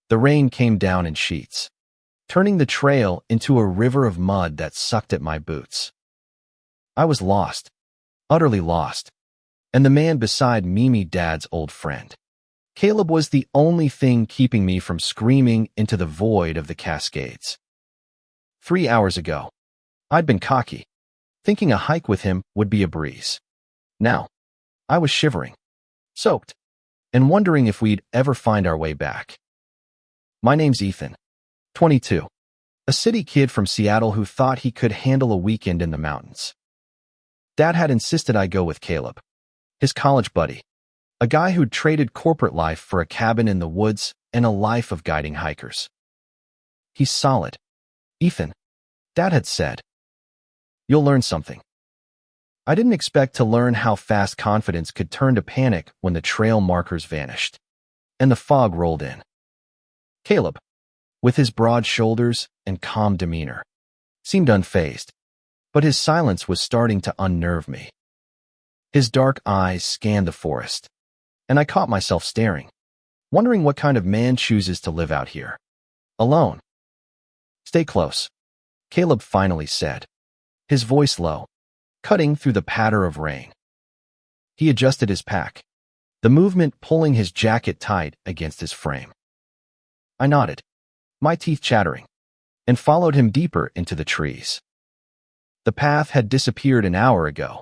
The rain came down in sheets, turning the trail into a river of mud that sucked at my boots. I was lost, utterly lost, and the man beside me, Dad's old friend. Caleb was the only thing keeping me from screaming into the void of the Cascades. 3 hours ago, I'd been cocky, thinking a hike with him would be a breeze. Now, I was shivering, soaked, and wondering if we'd ever find our way back. My name's Ethan, 22, a city kid from Seattle who thought he could handle a weekend in the mountains. Dad had insisted I go with Caleb, his college buddy, a guy who'd traded corporate life for a cabin in the woods and a life of guiding hikers. He's solid, Ethan, Dad had said. You'll learn something. I didn't expect to learn how fast confidence could turn to panic when the trail markers vanished, and the fog rolled in. Caleb, with his broad shoulders and calm demeanor, seemed unfazed, but his silence was starting to unnerve me. His dark eyes scanned the forest, and I caught myself staring, wondering what kind of man chooses to live out here, alone. Stay close, Caleb finally said, his voice low, cutting through the patter of rain. He adjusted his pack, the movement pulling his jacket tight against his frame. I nodded, my teeth chattering, and followed him deeper into the trees. The path had disappeared an hour ago,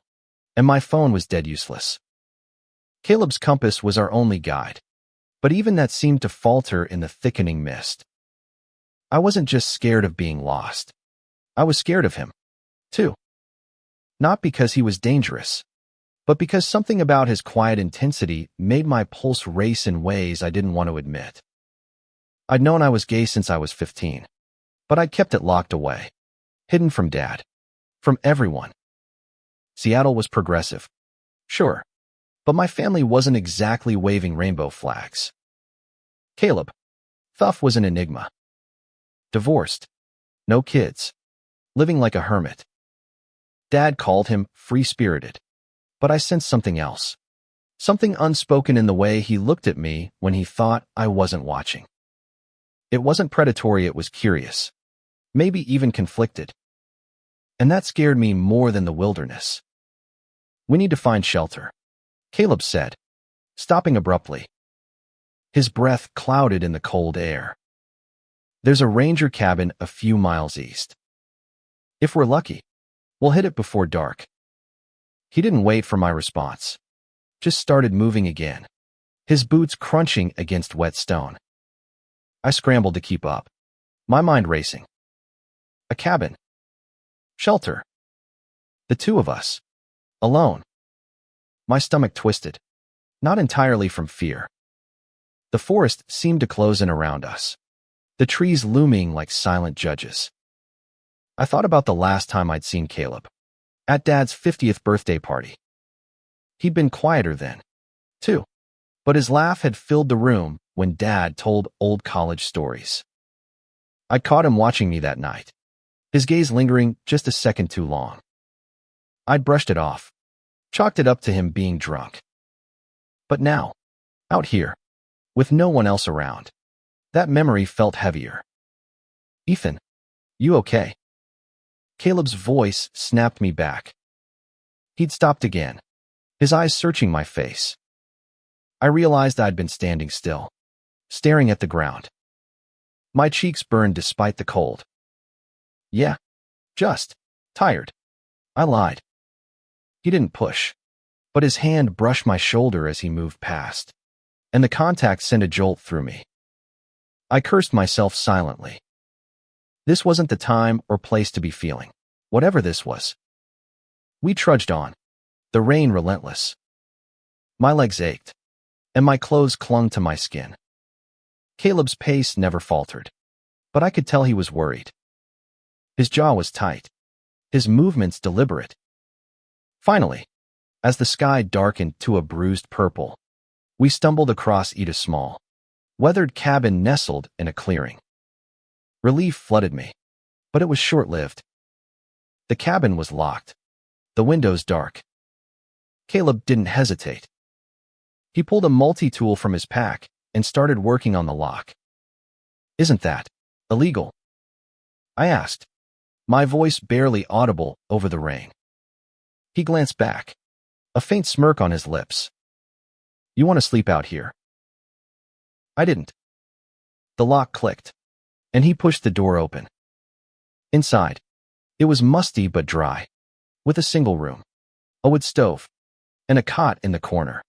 and my phone was dead useless. Caleb's compass was our only guide, but even that seemed to falter in the thickening mist. I wasn't just scared of being lost. I was scared of him, too. Not because he was dangerous, but because something about his quiet intensity made my pulse race in ways I didn't want to admit. I'd known I was gay since I was 15, but I'd kept it locked away, hidden from Dad, from everyone. Seattle was progressive, sure, but my family wasn't exactly waving rainbow flags. Caleb, Thuff, was an enigma. Divorced, no kids, living like a hermit. Dad called him free-spirited, but I sensed something else, something unspoken in the way he looked at me when he thought I wasn't watching. It wasn't predatory, it was curious, maybe even conflicted. And that scared me more than the wilderness. We need to find shelter, Caleb said, stopping abruptly. His breath clouded in the cold air. There's a ranger cabin a few miles east. If we're lucky, we'll hit it before dark. He didn't wait for my response, just started moving again, his boots crunching against wet stone. I scrambled to keep up, my mind racing. A cabin. Shelter. The two of us. Alone. My stomach twisted, not entirely from fear. The forest seemed to close in around us, the trees looming like silent judges. I thought about the last time I'd seen Caleb, at Dad's 50th birthday party. He'd been quieter then, too, but his laugh had filled the room when Dad told old college stories. I caught him watching me that night, his gaze lingering just a second too long. I'd brushed it off, chalked it up to him being drunk. But now, out here, with no one else around, that memory felt heavier. Ethan, you okay? Caleb's voice snapped me back. He'd stopped again, his eyes searching my face. I realized I'd been standing still, staring at the ground. My cheeks burned despite the cold. Yeah, just tired. I lied. He didn't push, but his hand brushed my shoulder as he moved past, and the contact sent a jolt through me. I cursed myself silently. This wasn't the time or place to be feeling, whatever this was. We trudged on, the rain relentless. My legs ached, and my clothes clung to my skin. Caleb's pace never faltered, but I could tell he was worried. His jaw was tight, his movements deliberate. Finally, as the sky darkened to a bruised purple, we stumbled across a small, weathered cabin nestled in a clearing. Relief flooded me, but it was short-lived. The cabin was locked, the windows dark. Caleb didn't hesitate. He pulled a multi-tool from his pack and started working on the lock. Isn't that illegal? I asked, my voice barely audible over the rain. He glanced back, a faint smirk on his lips. You want to sleep out here? I didn't. The lock clicked, and he pushed the door open. Inside, it was musty but dry, with a single room, a wood stove, and a cot in the corner.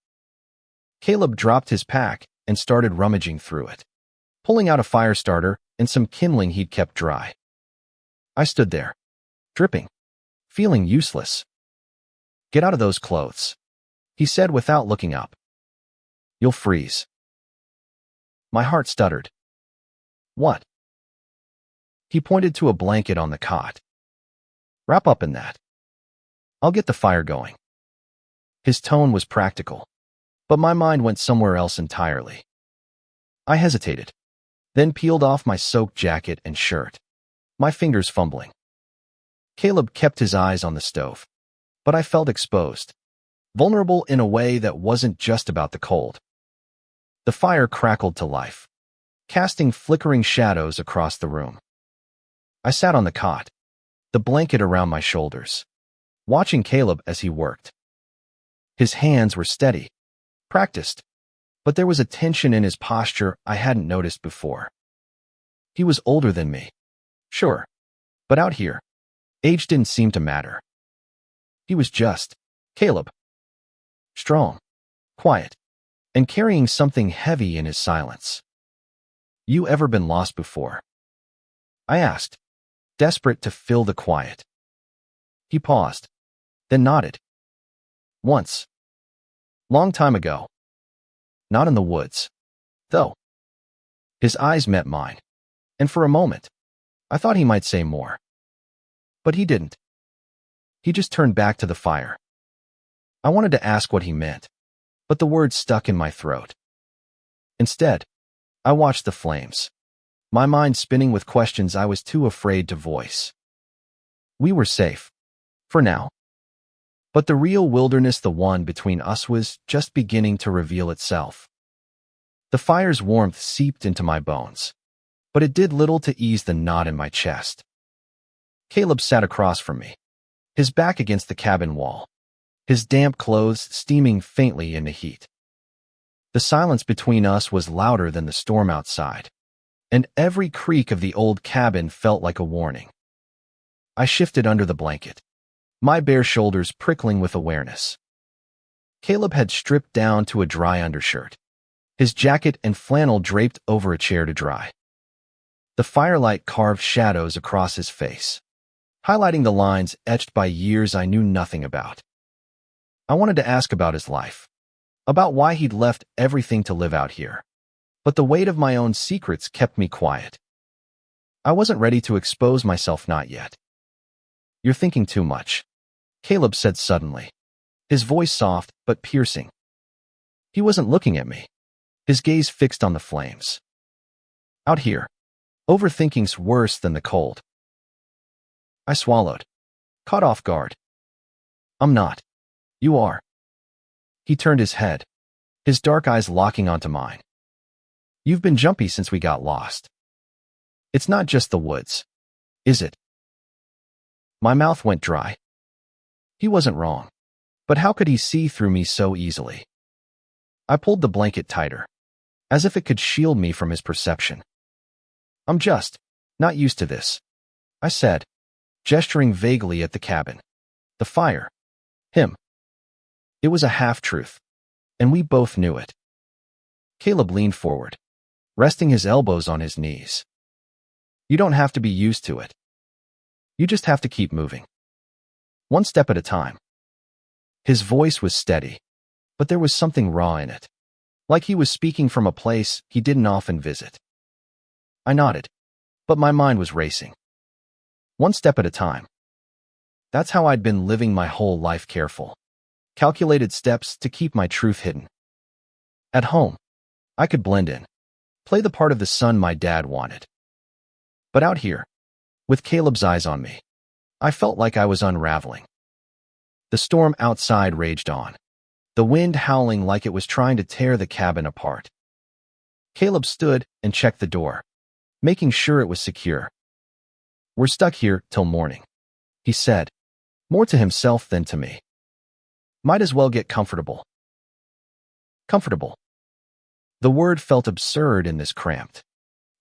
Caleb dropped his pack and started rummaging through it, pulling out a fire starter and some kindling he'd kept dry. I stood there, dripping, feeling useless. Get out of those clothes, he said without looking up. You'll freeze. My heart stuttered. What? He pointed to a blanket on the cot. Wrap up in that. I'll get the fire going. His tone was practical, but my mind went somewhere else entirely. I hesitated, then peeled off my soaked jacket and shirt, my fingers fumbling. Caleb kept his eyes on the stove, but I felt exposed, vulnerable in a way that wasn't just about the cold. The fire crackled to life, casting flickering shadows across the room. I sat on the cot, the blanket around my shoulders, watching Caleb as he worked. His hands were steady, practiced, but there was a tension in his posture I hadn't noticed before. He was older than me, sure, but out here, age didn't seem to matter. He was just Caleb. Strong, quiet, and carrying something heavy in his silence. You ever been lost before? I asked, desperate to fill the quiet. He paused, then nodded. Once. Long time ago. Not in the woods, though. His eyes met mine, and for a moment, I thought he might say more. But he didn't. He just turned back to the fire. I wanted to ask what he meant, but the words stuck in my throat. Instead, I watched the flames, my mind spinning with questions I was too afraid to voice. We were safe, for now. But the real wilderness, the one between us, was just beginning to reveal itself. The fire's warmth seeped into my bones, but it did little to ease the knot in my chest. Caleb sat across from me, his back against the cabin wall, his damp clothes steaming faintly in the heat. The silence between us was louder than the storm outside, and every creak of the old cabin felt like a warning. I shifted under the blanket, my bare shoulders prickling with awareness. Caleb had stripped down to a dry undershirt, his jacket and flannel draped over a chair to dry. The firelight carved shadows across his face, highlighting the lines etched by years I knew nothing about. I wanted to ask about his life, about why he'd left everything to live out here, but the weight of my own secrets kept me quiet. I wasn't ready to expose myself, not yet. You're thinking too much, Caleb said suddenly, his voice soft but piercing. He wasn't looking at me, his gaze fixed on the flames. Out here, overthinking's worse than the cold. I swallowed, caught off guard. I'm not. You are. He turned his head, his dark eyes locking onto mine. You've been jumpy since we got lost. It's not just the woods, is it? My mouth went dry. He wasn't wrong, but how could he see through me so easily? I pulled the blanket tighter, as if it could shield me from his perception. I'm just not used to this, I said, gesturing vaguely at the cabin, the fire, him. It was a half-truth, and we both knew it. Caleb leaned forward, resting his elbows on his knees. You don't have to be used to it. You just have to keep moving. One step at a time. His voice was steady, but there was something raw in it, like he was speaking from a place he didn't often visit. I nodded, but my mind was racing. One step at a time. That's how I'd been living my whole life, careful, calculated steps to keep my truth hidden. At home, I could blend in, play the part of the son my dad wanted. But out here, with Caleb's eyes on me, I felt like I was unraveling. The storm outside raged on, the wind howling like it was trying to tear the cabin apart. Caleb stood and checked the door, making sure it was secure. "We're stuck here till morning," he said, more to himself than to me. "Might as well get comfortable." Comfortable. The word felt absurd in this cramped,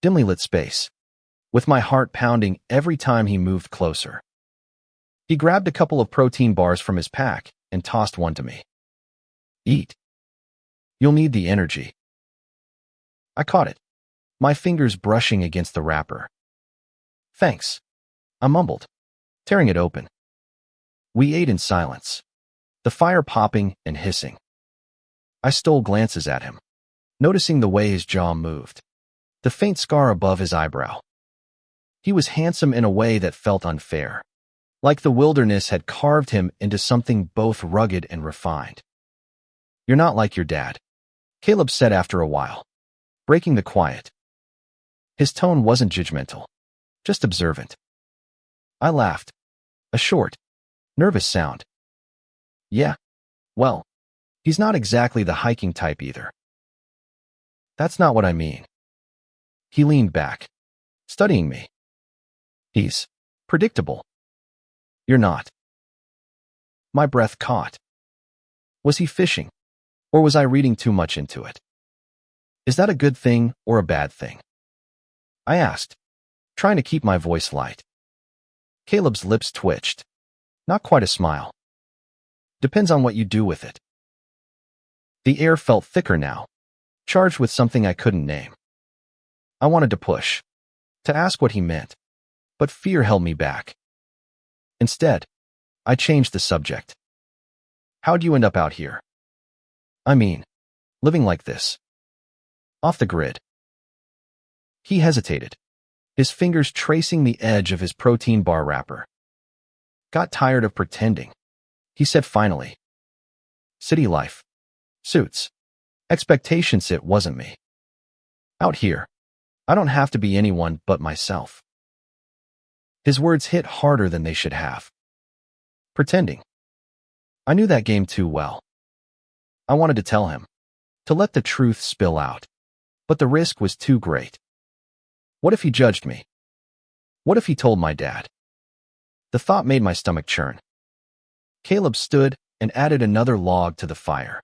dimly lit space, with my heart pounding every time he moved closer. He grabbed a couple of protein bars from his pack and tossed one to me. "Eat. You'll need the energy." I caught it, my fingers brushing against the wrapper. "Thanks," I mumbled, tearing it open. We ate in silence, the fire popping and hissing. I stole glances at him, noticing the way his jaw moved, the faint scar above his eyebrow. He was handsome in a way that felt unfair, like the wilderness had carved him into something both rugged and refined. "You're not like your dad," Caleb said after a while, breaking the quiet. His tone wasn't judgmental, just observant. I laughed, a short, nervous sound. "Yeah, well, he's not exactly the hiking type either." "That's not what I mean." He leaned back, studying me. "He's predictable." "You're not." My breath caught. Was he fishing, or was I reading too much into it? "Is that a good thing or a bad thing?" I asked, trying to keep my voice light. Caleb's lips twitched. Not quite a smile. "Depends on what you do with it." The air felt thicker now, charged with something I couldn't name. I wanted to push, to ask what he meant, but fear held me back. Instead, I changed the subject. "How'd you end up out here? I mean, living like this. Off the grid." He hesitated, his fingers tracing the edge of his protein bar wrapper. "Got tired of pretending," he said finally. "City life. Suits. Expectations. It wasn't me. Out here, I don't have to be anyone but myself." His words hit harder than they should have. Pretending. I knew that game too well. I wanted to tell him, to let the truth spill out, but the risk was too great. What if he judged me? What if he told my dad? The thought made my stomach churn. Caleb stood and added another log to the fire,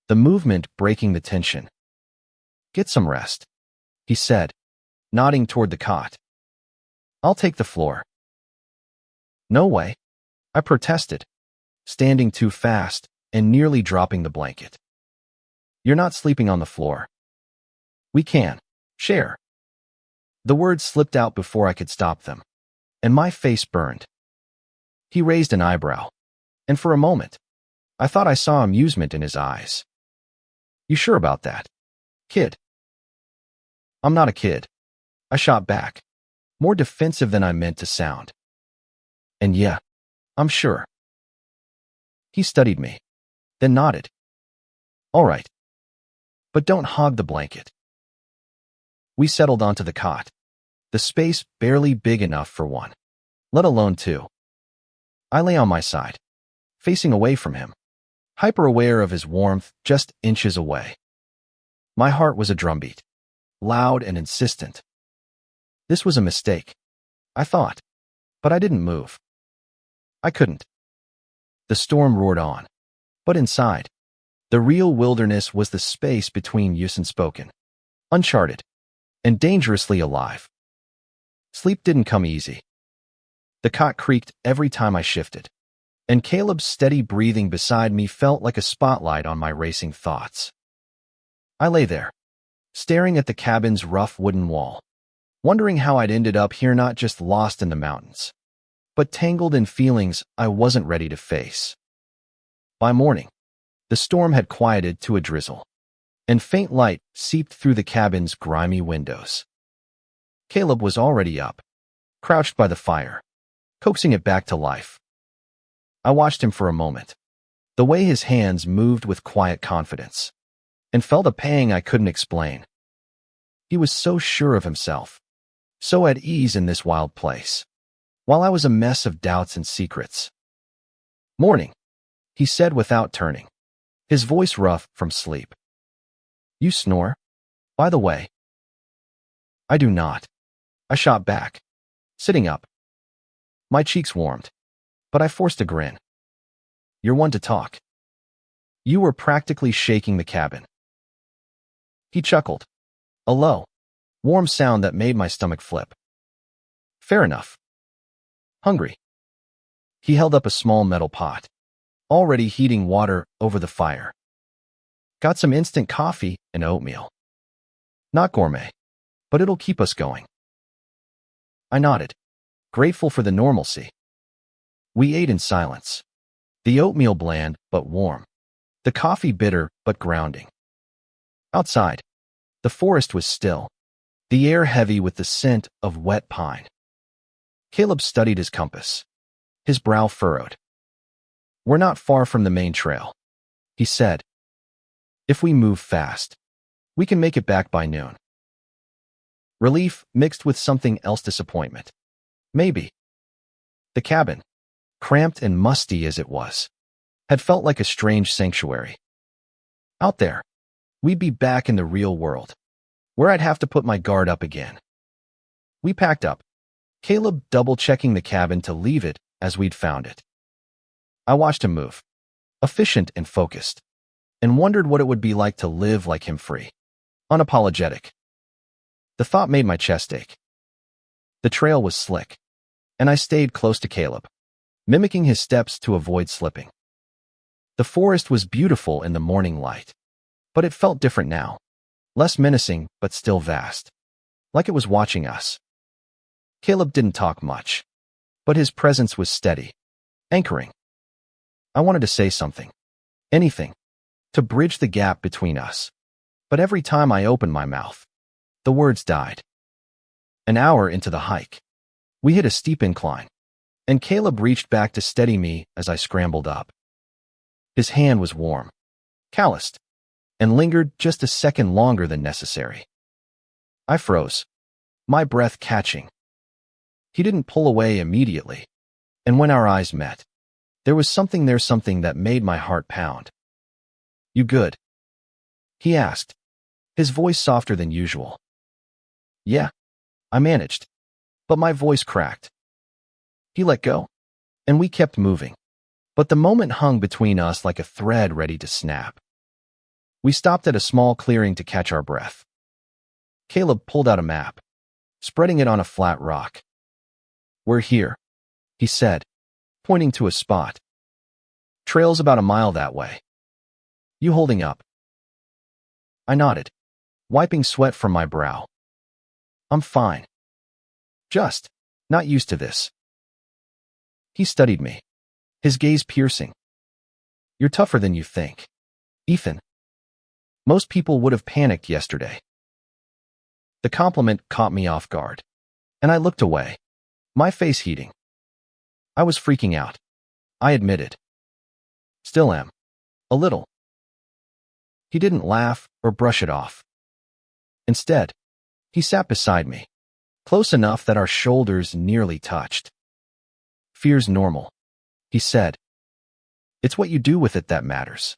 the movement breaking the tension. "Get some rest," he said, nodding toward the cot. "I'll take the floor." "No way," I protested, standing too fast and nearly dropping the blanket. "You're not sleeping on the floor. We can share." The words slipped out before I could stop them, and my face burned. He raised an eyebrow, and for a moment, I thought I saw amusement in his eyes. "You sure about that, kid?" "I'm not a kid," I shot back, more defensive than I meant to sound. "And yeah, I'm sure." He studied me, then nodded. "All right. But don't hog the blanket." We settled onto the cot, the space barely big enough for one, let alone two. I lay on my side, facing away from him, hyper-aware of his warmth just inches away. My heart was a drumbeat, loud and insistent. This was a mistake, I thought, but I didn't move. I couldn't. The storm roared on, but inside, the real wilderness was the space between use and spoken, uncharted, and dangerously alive. Sleep didn't come easy. The cot creaked every time I shifted, and Caleb's steady breathing beside me felt like a spotlight on my racing thoughts. I lay there, staring at the cabin's rough wooden wall, wondering how I'd ended up here, not just lost in the mountains, but tangled in feelings I wasn't ready to face. By morning, the storm had quieted to a drizzle, and faint light seeped through the cabin's grimy windows. Caleb was already up, crouched by the fire, coaxing it back to life. I watched him for a moment, the way his hands moved with quiet confidence, and felt a pang I couldn't explain. He was so sure of himself, so at ease in this wild place, while I was a mess of doubts and secrets. "Morning," he said without turning, his voice rough from sleep. "You snore, by the way?" "I do not," I shot back, sitting up. My cheeks warmed, but I forced a grin. You're one to talk. You were practically shaking the cabin. He chuckled, a low, warm sound that made my stomach flip. Fair enough. Hungry. He held up a small metal pot, already heating water over the fire. Got some instant coffee and oatmeal. Not gourmet, but it'll keep us going. I nodded, grateful for the normalcy. We ate in silence. The oatmeal bland but warm. The coffee bitter but grounding. Outside, the forest was still, the air heavy with the scent of wet pine. Caleb studied his compass, his brow furrowed. We're not far from the main trail, he said. If we move fast, we can make it back by noon. Relief mixed with something else, disappointment. Maybe. The cabin, cramped and musty as it was, had felt like a strange sanctuary. Out there, we'd be back in the real world, where I'd have to put my guard up again. We packed up, Caleb double-checking the cabin to leave it as we'd found it. I watched him move, efficient and focused, and wondered what it would be like to live like him, free, unapologetic. The thought made my chest ache. The trail was slick, and I stayed close to Caleb, mimicking his steps to avoid slipping. The forest was beautiful in the morning light, but it felt different now, less menacing but still vast, like it was watching us. Caleb didn't talk much, but his presence was steady, anchoring. I wanted to say something, anything, to bridge the gap between us, but every time I opened my mouth, the words died. An hour into the hike, we hit a steep incline, and Caleb reached back to steady me as I scrambled up. His hand was warm, calloused, and lingered just a second longer than necessary. I froze, my breath catching. He didn't pull away immediately, and when our eyes met, there was something that made my heart pound. You good? He asked, his voice softer than usual. Yeah, I managed, but my voice cracked. He let go, and we kept moving, but the moment hung between us like a thread ready to snap. We stopped at a small clearing to catch our breath. Caleb pulled out a map, spreading it on a flat rock. We're here, he said, pointing to a spot. Trail's about a mile that way. You holding up? I nodded, wiping sweat from my brow. I'm fine. Just not used to this. He studied me, his gaze piercing. You're tougher than you think, Ethan. Most people would have panicked yesterday. The compliment caught me off guard, and I looked away, my face heating. I was freaking out, I admitted. Still am. A little. He didn't laugh or brush it off. Instead, he sat beside me, close enough that our shoulders nearly touched. Fear's normal, he said. It's what you do with it that matters.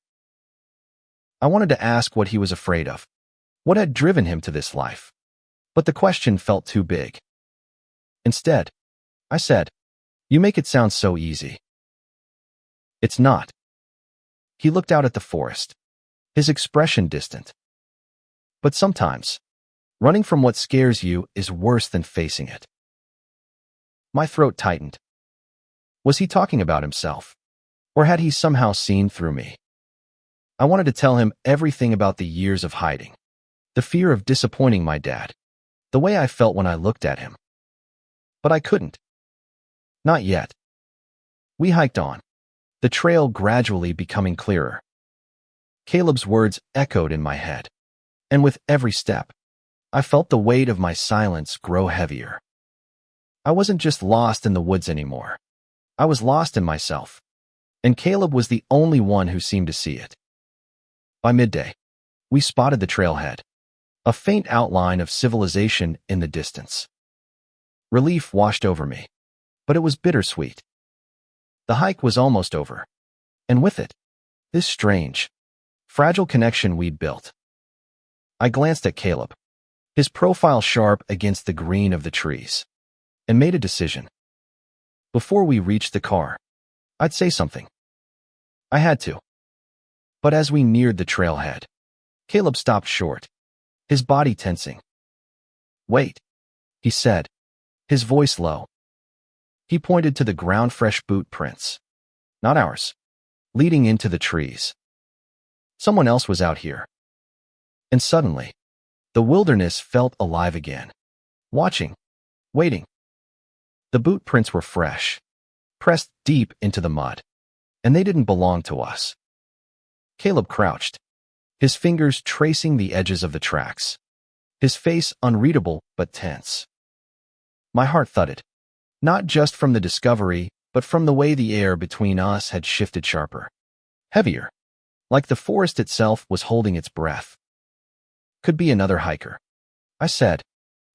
I wanted to ask what he was afraid of, what had driven him to this life, but the question felt too big. Instead, I said, you make it sound so easy. It's not. He looked out at the forest, his expression distant. But sometimes, running from what scares you is worse than facing it. My throat tightened. Was he talking about himself, or had he somehow seen through me? I wanted to tell him everything about the years of hiding, the fear of disappointing my dad, the way I felt when I looked at him. But I couldn't. Not yet. We hiked on, the trail gradually becoming clearer. Caleb's words echoed in my head, and with every step, I felt the weight of my silence grow heavier. I wasn't just lost in the woods anymore. I was lost in myself, and Caleb was the only one who seemed to see it. By midday, we spotted the trailhead, a faint outline of civilization in the distance. Relief washed over me, but it was bittersweet. The hike was almost over, and with it, this strange, fragile connection we'd built. I glanced at Caleb, his profile sharp against the green of the trees, and made a decision. Before we reached the car, I'd say something. I had to. But as we neared the trailhead, Caleb stopped short, his body tensing. "Wait," he said, his voice low. He pointed to the ground-fresh boot prints, not ours, leading into the trees. Someone else was out here. And suddenly, the wilderness felt alive again, watching, waiting. The boot prints were fresh, pressed deep into the mud, and they didn't belong to us. Caleb crouched, his fingers tracing the edges of the tracks, his face unreadable but tense. My heart thudded, not just from the discovery, but from the way the air between us had shifted sharper, heavier, like the forest itself was holding its breath. "Could be another hiker," I said,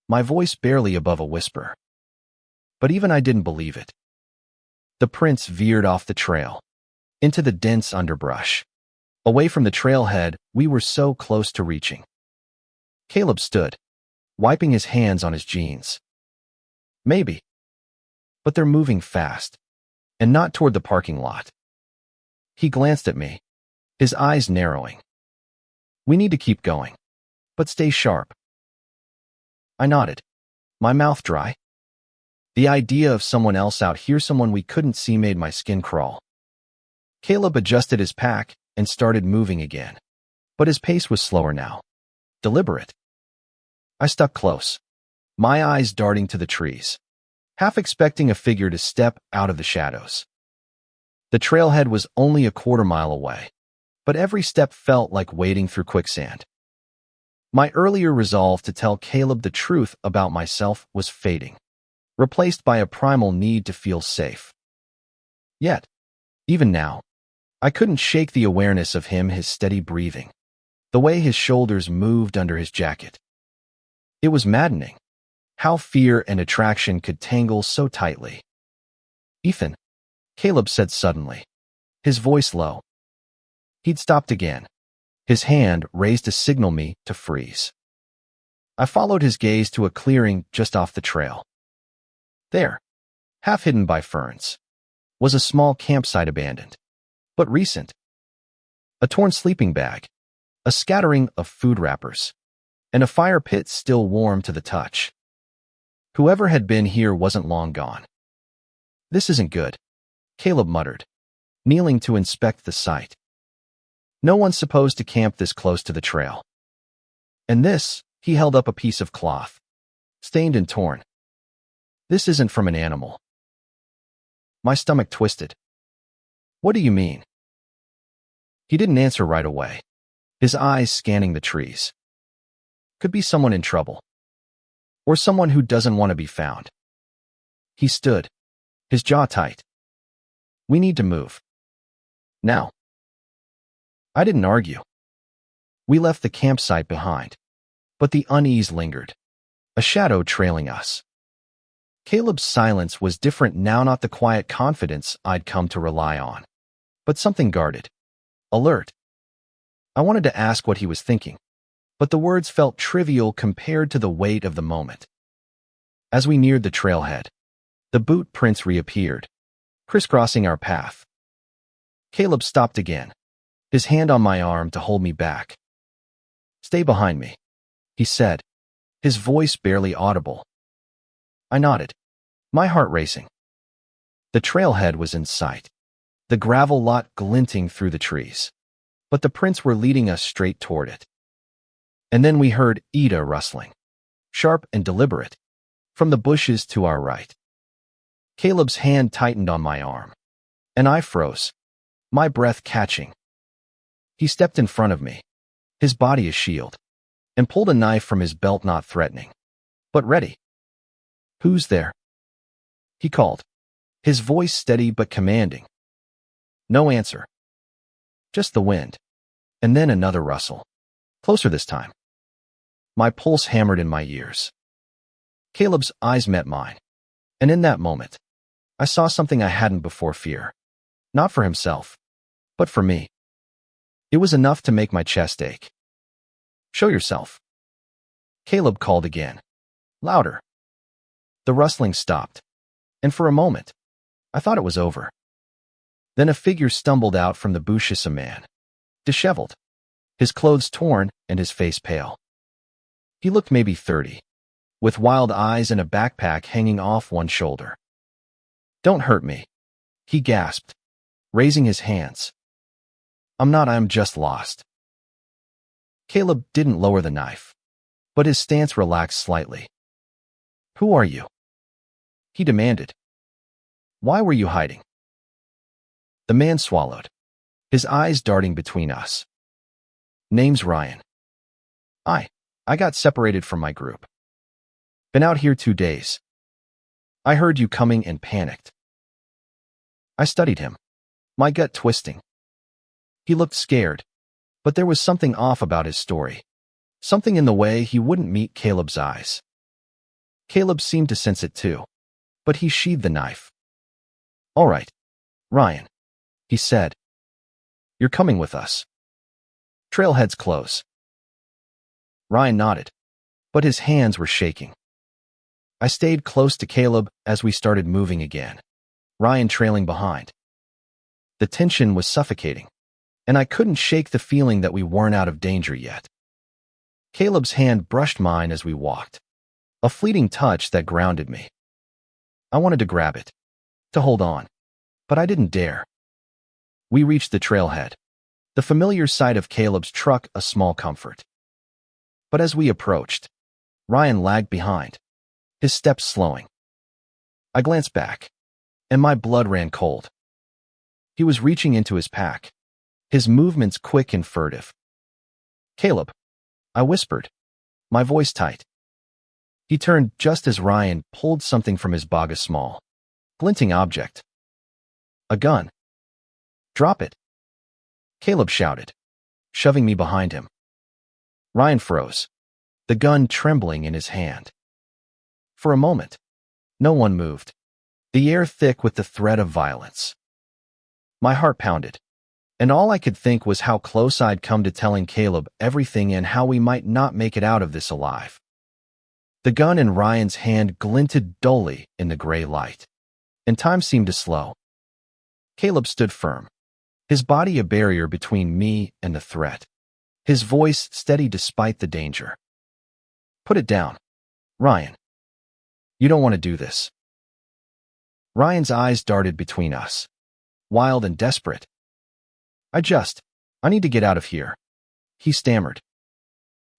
my voice barely above a whisper. But even I didn't believe it. The prints veered off the trail, into the dense underbrush. Away from the trailhead we were so close to reaching. Caleb stood, wiping his hands on his jeans. "Maybe. But they're moving fast, and not toward the parking lot." He glanced at me, his eyes narrowing. "We need to keep going, but stay sharp." I nodded, my mouth dry. The idea of someone else out here, someone we couldn't see, made my skin crawl. Caleb adjusted his pack and started moving again, but his pace was slower now, deliberate. I stuck close, my eyes darting to the trees, half expecting a figure to step out of the shadows. The trailhead was only a quarter-mile away, but every step felt like wading through quicksand. My earlier resolve to tell Caleb the truth about myself was fading, replaced by a primal need to feel safe. Yet, even now, I couldn't shake the awareness of him, his steady breathing, the way his shoulders moved under his jacket. It was maddening, how fear and attraction could tangle so tightly. "Ethan," Caleb said suddenly, his voice low. He'd stopped again, his hand raised to signal me to freeze. I followed his gaze to a clearing just off the trail. There, half hidden by ferns, was a small campsite, abandoned, but recent. A torn sleeping bag, a scattering of food wrappers, and a fire pit still warm to the touch. Whoever had been here wasn't long gone. "This isn't good," Caleb muttered, kneeling to inspect the site. "No one's supposed to camp this close to the trail." "And this," he held up a piece of cloth, stained and torn. "This isn't from an animal." My stomach twisted. "What do you mean?" He didn't answer right away, his eyes scanning the trees. "Could be someone in trouble. Or someone who doesn't want to be found." He stood, his jaw tight. "We need to move. Now." I didn't argue. We left the campsite behind, but the unease lingered, a shadow trailing us. Caleb's silence was different now, not the quiet confidence I'd come to rely on, but something guarded, alert. I wanted to ask what he was thinking, but the words felt trivial compared to the weight of the moment. As we neared the trailhead, the boot prints reappeared, crisscrossing our path. Caleb stopped again, his hand on my arm to hold me back. "Stay behind me," he said, his voice barely audible. I nodded, my heart racing. The trailhead was in sight, the gravel lot glinting through the trees, but the prints were leading us straight toward it. And then we heard Ida rustling, sharp and deliberate, from the bushes to our right. Caleb's hand tightened on my arm, and I froze, my breath catching. He stepped in front of me, his body a shield, and pulled a knife from his belt, not threatening, but ready. "Who's there?" he called, his voice steady but commanding. No answer. Just the wind, and then another rustle, closer this time. My pulse hammered in my ears. Caleb's eyes met mine, and in that moment, I saw something I hadn't before: fear. Not for himself, but for me. It was enough to make my chest ache. "Show yourself." Caleb called again. Louder. The rustling stopped, and for a moment, I thought it was over. Then a figure stumbled out from the bushes, a man, disheveled, his clothes torn and his face pale. He looked maybe 30, with wild eyes and a backpack hanging off one shoulder. Don't hurt me, he gasped, raising his hands. I'm just lost. Caleb didn't lower the knife, but his stance relaxed slightly. Who are you? He demanded. Why were you hiding? The man swallowed, his eyes darting between us. Name's Ryan. I got separated from my group. Been out here 2 days. I heard you coming and panicked. I studied him, my gut twisting. He looked scared, but there was something off about his story, something in the way he wouldn't meet Caleb's eyes. Caleb seemed to sense it too, but he sheathed the knife. All right, Ryan, he said. You're coming with us. Trailhead's close. Ryan nodded, but his hands were shaking. I stayed close to Caleb as we started moving again, Ryan trailing behind. The tension was suffocating, and I couldn't shake the feeling that we weren't out of danger yet. Caleb's hand brushed mine as we walked, a fleeting touch that grounded me. I wanted to grab it, to hold on, but I didn't dare. We reached the trailhead, the familiar sight of Caleb's truck a small comfort. But as we approached, Ryan lagged behind, his steps slowing. I glanced back, and my blood ran cold. He was reaching into his pack, his movements quick and furtive. Caleb, I whispered, my voice tight. He turned just as Ryan pulled something from his bag, a small, glinting object. A gun. Drop it, Caleb shouted, shoving me behind him. Ryan froze, the gun trembling in his hand. For a moment, no one moved, the air thick with the threat of violence. My heart pounded, and all I could think was how close I'd come to telling Caleb everything and how we might not make it out of this alive. The gun in Ryan's hand glinted dully in the gray light, and time seemed to slow. Caleb stood firm, his body a barrier between me and the threat, his voice steady despite the danger. Put it down, Ryan. You don't want to do this. Ryan's eyes darted between us, wild and desperate. I need to get out of here, he stammered.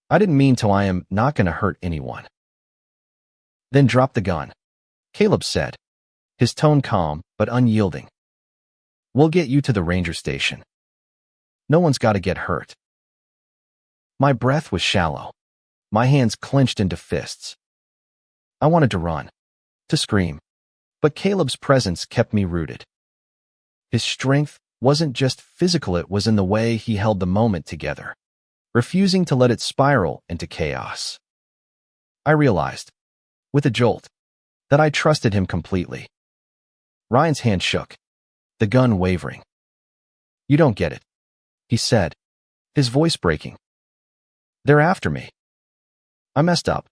I didn't mean to. I am not going to hurt anyone. Then drop the gun, Caleb said, his tone calm but unyielding. We'll get you to the ranger station. No one's got to get hurt. My breath was shallow, my hands clenched into fists. I wanted to run, to scream, but Caleb's presence kept me rooted. His strength wasn't just physical, it was in the way he held the moment together, refusing to let it spiral into chaos. I realized, with a jolt, that I trusted him completely. Ryan's hand shook, the gun wavering. You don't get it, he said, his voice breaking. They're after me. I messed up.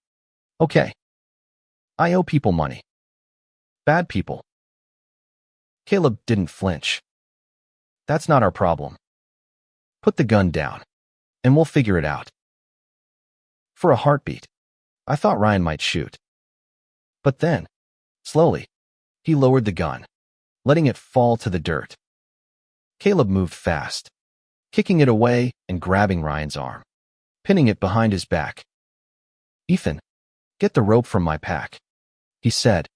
Okay. I owe people money. Bad people. Caleb didn't flinch. That's not our problem. Put the gun down, and we'll figure it out. For a heartbeat, I thought Ryan might shoot. But then, slowly, he lowered the gun, letting it fall to the dirt. Caleb moved fast, kicking it away and grabbing Ryan's arm, pinning it behind his back. Ethan, get the rope from my pack, he said,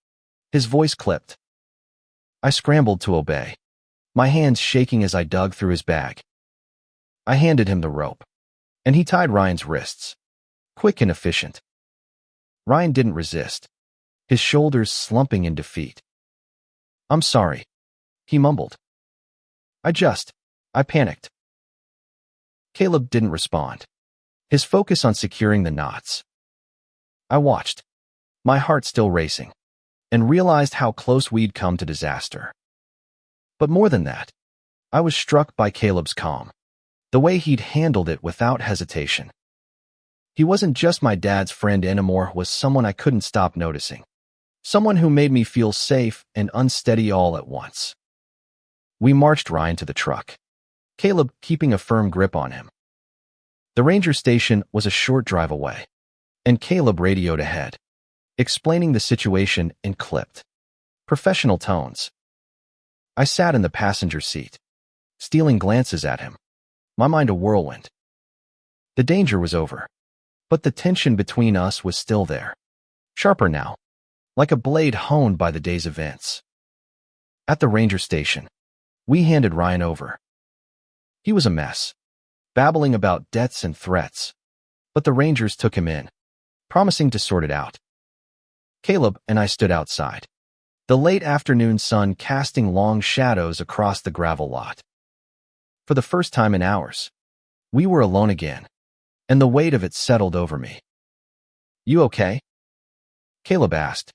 his voice clipped. I scrambled to obey, my hands shaking as I dug through his bag. I handed him the rope, and he tied Ryan's wrists, quick and efficient. Ryan didn't resist, his shoulders slumping in defeat. I'm sorry, he mumbled. I panicked. Caleb didn't respond, his focus on securing the knots. I watched, my heart still racing, and realized how close we'd come to disaster. But more than that, I was struck by Caleb's calm, the way he'd handled it without hesitation. He wasn't just my dad's friend anymore, was someone I couldn't stop noticing. Someone who made me feel safe and unsteady all at once. We marched Ryan to the truck, Caleb keeping a firm grip on him. The ranger station was a short drive away, and Caleb radioed ahead, explaining the situation in clipped, professional tones. I sat in the passenger seat, stealing glances at him, my mind a whirlwind. The danger was over, but the tension between us was still there, sharper now, like a blade honed by the day's events. At the ranger station, we handed Ryan over. He was a mess, babbling about debts and threats, but the rangers took him in, promising to sort it out. Caleb and I stood outside, the late afternoon sun casting long shadows across the gravel lot. For the first time in hours, we were alone again, and the weight of it settled over me. "You okay?" Caleb asked,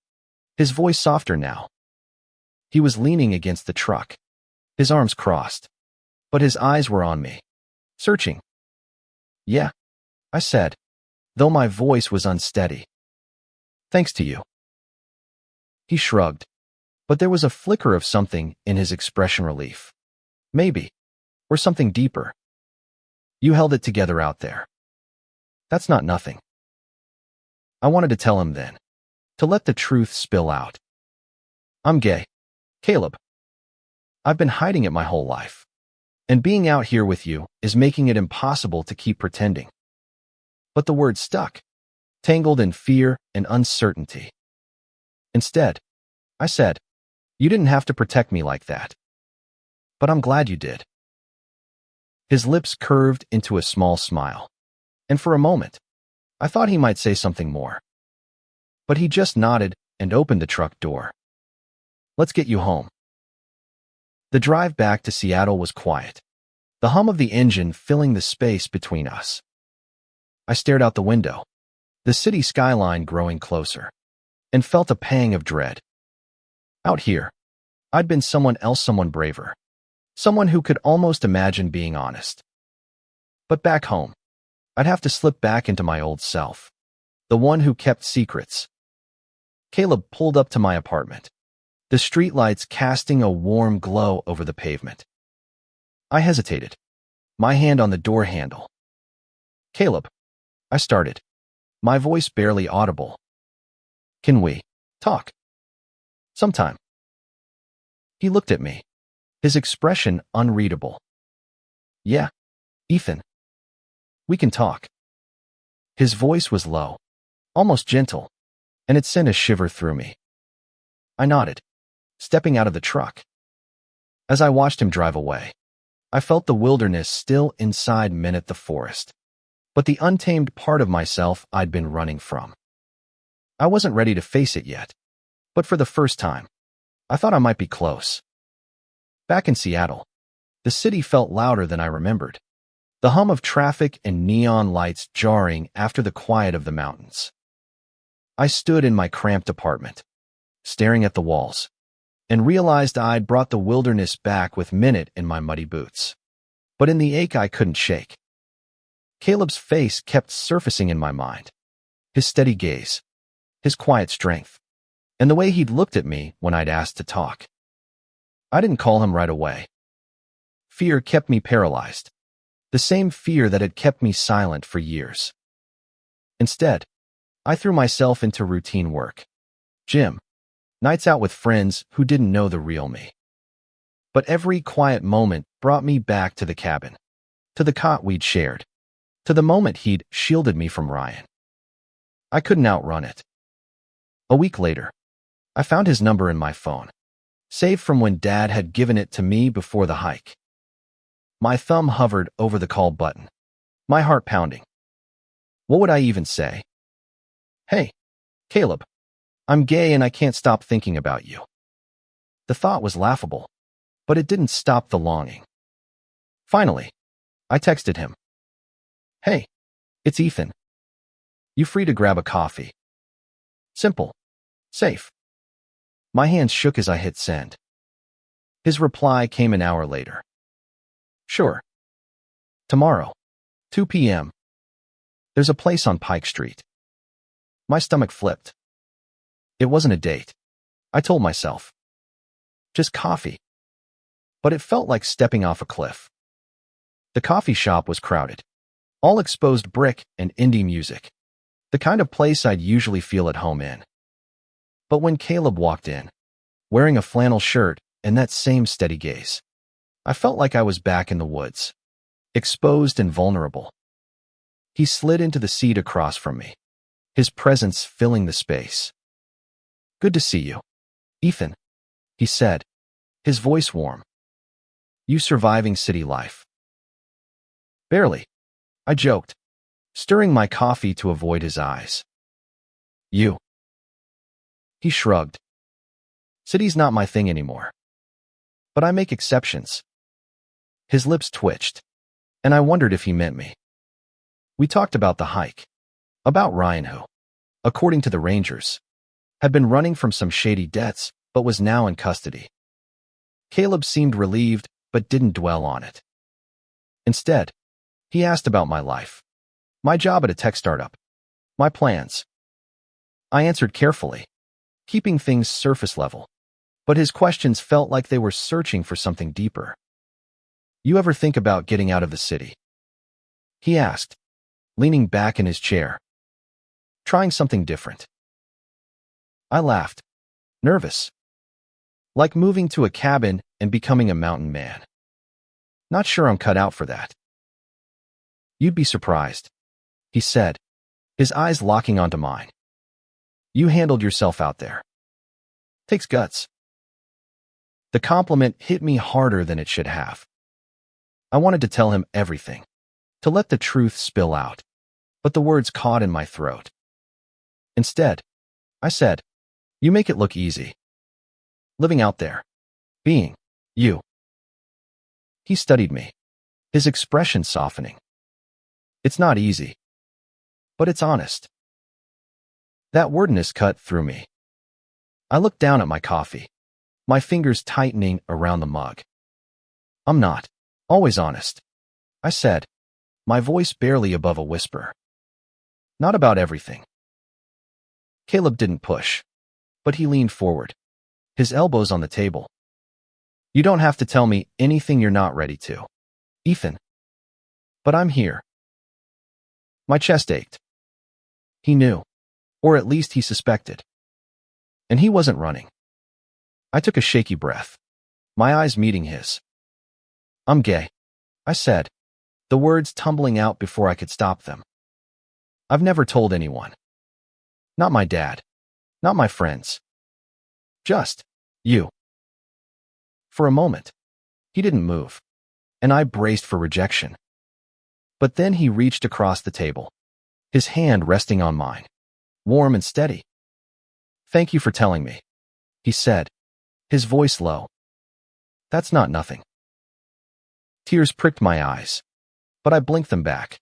his voice softer now. He was leaning against the truck, his arms crossed, but his eyes were on me, searching. "Yeah," I said, though my voice was unsteady. "Thanks to you." He shrugged, but there was a flicker of something in his expression, relief. Maybe, or something deeper. "You held it together out there. That's not nothing." I wanted to tell him then, to let the truth spill out. "I'm gay, Caleb. I've been hiding it my whole life, and being out here with you is making it impossible to keep pretending." But the word stuck, tangled in fear and uncertainty. Instead, I said, "You didn't have to protect me like that. But I'm glad you did." His lips curved into a small smile, and for a moment, I thought he might say something more. But he just nodded and opened the truck door. "Let's get you home." The drive back to Seattle was quiet, the hum of the engine filling the space between us. I stared out the window, the city skyline growing closer, and felt a pang of dread. Out here, I'd been someone else, someone braver, someone who could almost imagine being honest. But back home, I'd have to slip back into my old self, the one who kept secrets. Caleb pulled up to my apartment, the streetlights casting a warm glow over the pavement. I hesitated, my hand on the door handle. "Caleb," I started, my voice barely audible. "Can we talk sometime?" He looked at me, his expression unreadable. "Yeah, Ethan. We can talk." His voice was low, almost gentle, and it sent a shiver through me. I nodded, stepping out of the truck. As I watched him drive away, I felt the wilderness still inside minute the forest, but the untamed part of myself I'd been running from. I wasn't ready to face it yet, but for the first time, I thought I might be close. Back in Seattle, the city felt louder than I remembered, the hum of traffic and neon lights jarring after the quiet of the mountains. I stood in my cramped apartment, staring at the walls, and realized I'd brought the wilderness back with Minute in my muddy boots. But in the ache I couldn't shake, Caleb's face kept surfacing in my mind, his steady gaze, his quiet strength, and the way he'd looked at me when I'd asked to talk. I didn't call him right away. Fear kept me paralyzed, the same fear that had kept me silent for years. Instead, I threw myself into routine work, gym, nights out with friends who didn't know the real me. But every quiet moment brought me back to the cabin, to the cot we'd shared, to the moment he'd shielded me from Ryan. I couldn't outrun it. A week later, I found his number in my phone, saved from when Dad had given it to me before the hike. My thumb hovered over the call button, my heart pounding. What would I even say? "Hey, Caleb, I'm gay and I can't stop thinking about you." The thought was laughable, but it didn't stop the longing. Finally, I texted him. "Hey, it's Ethan. You free to grab a coffee?" Simple. Safe. My hands shook as I hit send. His reply came an hour later. "Sure. Tomorrow, 2 p.m. There's a place on Pike Street. My stomach flipped. It wasn't a date, I told myself. Just coffee. But it felt like stepping off a cliff. The coffee shop was crowded. All exposed brick and indie music. The kind of place I'd usually feel at home in. But when Caleb walked in, wearing a flannel shirt and that same steady gaze, I felt like I was back in the woods, exposed and vulnerable. He slid into the seat across from me, his presence filling the space. "Good to see you, Ethan," he said, his voice warm. "You surviving city life?" "Barely," I joked, stirring my coffee to avoid his eyes. "You?" He shrugged. "City's not my thing anymore. But I make exceptions." His lips twitched, and I wondered if he meant me. We talked about the hike, about Ryan who, according to the Rangers, had been running from some shady debts but was now in custody. Caleb seemed relieved but didn't dwell on it. Instead, he asked about my life, my job at a tech startup, my plans. I answered carefully, keeping things surface level, but his questions felt like they were searching for something deeper. "You ever think about getting out of the city?" he asked, leaning back in his chair. "Trying something different." I laughed, nervous. Like moving to a cabin and becoming a mountain man. Not sure I'm cut out for that. "You'd be surprised," he said, his eyes locking onto mine. "You handled yourself out there. Takes guts." The compliment hit me harder than it should have. I wanted to tell him everything, to let the truth spill out, but the words caught in my throat. Instead, I said, "You make it look easy. Living out there. Being you." He studied me, his expression softening. "It's not easy. But it's honest." That wordness cut through me. I looked down at my coffee, my fingers tightening around the mug. "I'm not always honest," I said, my voice barely above a whisper. "Not about everything." Caleb didn't push, but he leaned forward, his elbows on the table. "You don't have to tell me anything you're not ready to, Ethan. But I'm here." My chest ached. He knew, or at least he suspected. And he wasn't running. I took a shaky breath, my eyes meeting his. "I'm gay," I said, the words tumbling out before I could stop them. "I've never told anyone. Not my dad. Not my friends. Just you." For a moment, he didn't move, and I braced for rejection. But then he reached across the table, his hand resting on mine, warm and steady. "Thank you for telling me," he said, his voice low. "That's not nothing." Tears pricked my eyes, but I blinked them back.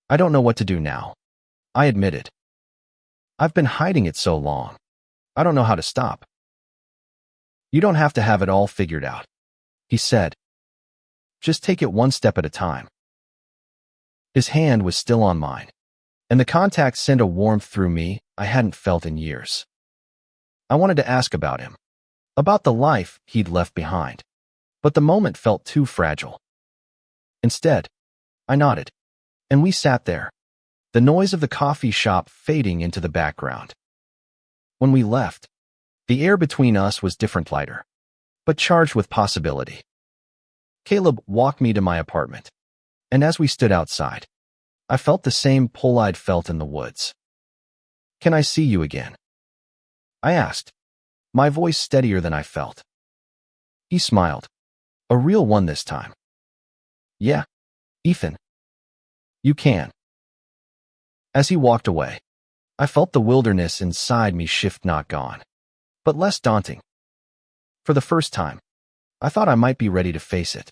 "I don't know what to do now," I admitted. "I've been hiding it so long. I don't know how to stop." "You don't have to have it all figured out," he said. "Just take it one step at a time." His hand was still on mine, and the contact sent a warmth through me I hadn't felt in years. I wanted to ask about him, about the life he'd left behind, but the moment felt too fragile. Instead, I nodded, and we sat there, the noise of the coffee shop fading into the background. When we left, the air between us was different, lighter, but charged with possibility. Caleb walked me to my apartment, and as we stood outside, I felt the same pull I'd felt in the woods. "Can I see you again?" I asked, my voice steadier than I felt. He smiled, a real one this time. "Yeah, Ethan. You can." As he walked away, I felt the wilderness inside me shift, not gone, but less daunting. For the first time, I thought I might be ready to face it.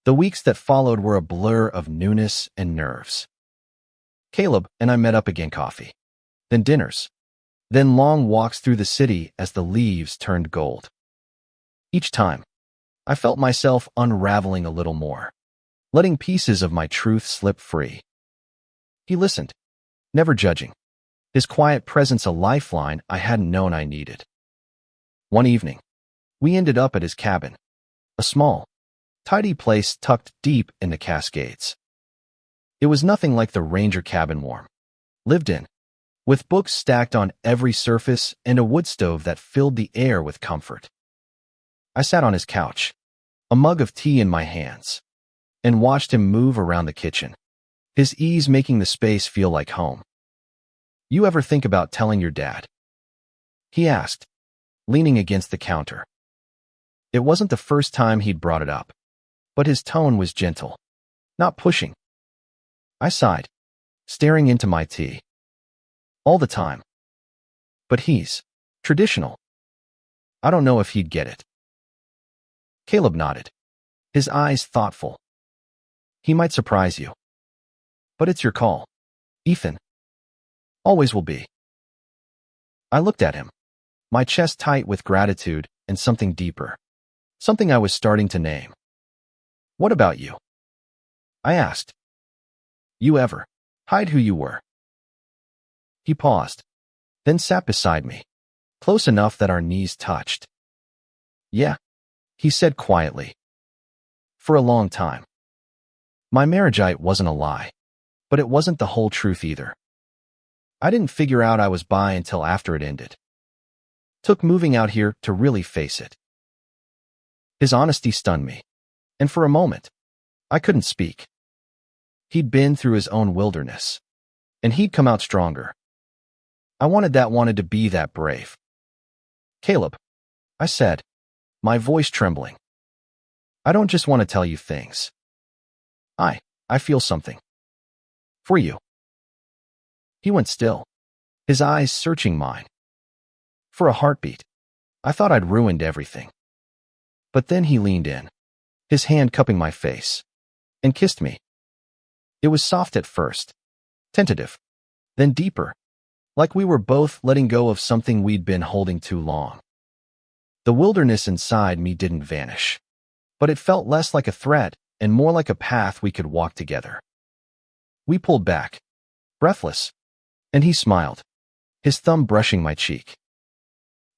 The weeks that followed were a blur of newness and nerves. Caleb and I met up again, coffee, then dinners, then long walks through the city as the leaves turned gold. Each time, I felt myself unraveling a little more, letting pieces of my truth slip free. He listened, never judging, his quiet presence a lifeline I hadn't known I needed. One evening, we ended up at his cabin, a small, tidy place tucked deep in the Cascades. It was nothing like the ranger cabin lived in, with books stacked on every surface and a wood stove that filled the air with comfort. I sat on his couch, a mug of tea in my hands, and watched him move around the kitchen, his ease making the space feel like home. "You ever think about telling your dad?" he asked, leaning against the counter. It wasn't the first time he'd brought it up, but his tone was gentle, not pushing. I sighed, staring into my tea. "All the time. But he's traditional. I don't know if he'd get it." Caleb nodded, his eyes thoughtful. "He might surprise you. But it's your call, Ethan. Always will be." I looked at him, my chest tight with gratitude and something deeper, something I was starting to name. "What about you?" I asked. "You ever hide who you were?" He paused, then sat beside me, close enough that our knees touched. "Yeah," he said quietly. "For a long time. My marriageite wasn't a lie, but it wasn't the whole truth either. I didn't figure out I was bi until after it ended. Took moving out here to really face it." His honesty stunned me, and for a moment, I couldn't speak. He'd been through his own wilderness, and he'd come out stronger. I wanted to be that brave. "Caleb," I said, my voice trembling, "I don't just want to tell you things. I feel something. For you." He went still, his eyes searching mine. For a heartbeat, I thought I'd ruined everything. But then he leaned in, his hand cupping my face, and kissed me. It was soft at first, tentative, then deeper, like we were both letting go of something we'd been holding too long. The wilderness inside me didn't vanish, but it felt less like a threat and more like a path we could walk together. We pulled back, breathless, and he smiled, his thumb brushing my cheek.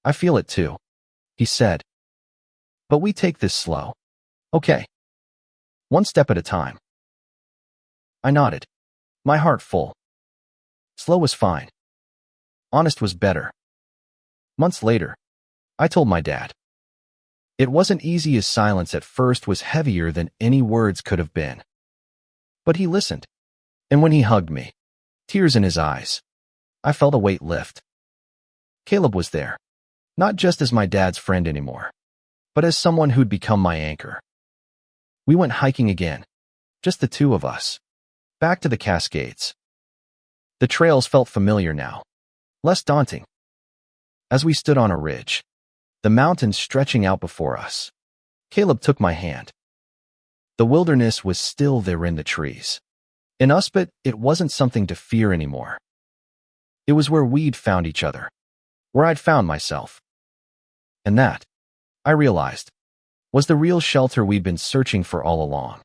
"I feel it too," he said. "But we take this slow. Okay. One step at a time." I nodded, my heart full. Slow was fine. Honest was better. Months later, I told my dad. It wasn't easy as silence at first was heavier than any words could have been. But he listened, and when he hugged me, tears in his eyes, I felt a weight lift. Caleb was there, not just as my dad's friend anymore, but as someone who'd become my anchor. We went hiking again, just the two of us, back to the Cascades. The trails felt familiar now, less daunting. As we stood on a ridge, the mountains stretching out before us, Caleb took my hand. The wilderness was still there in the trees. In us, but it wasn't something to fear anymore. It was where we'd found each other, where I'd found myself. And that, I realized, was the real shelter we'd been searching for all along.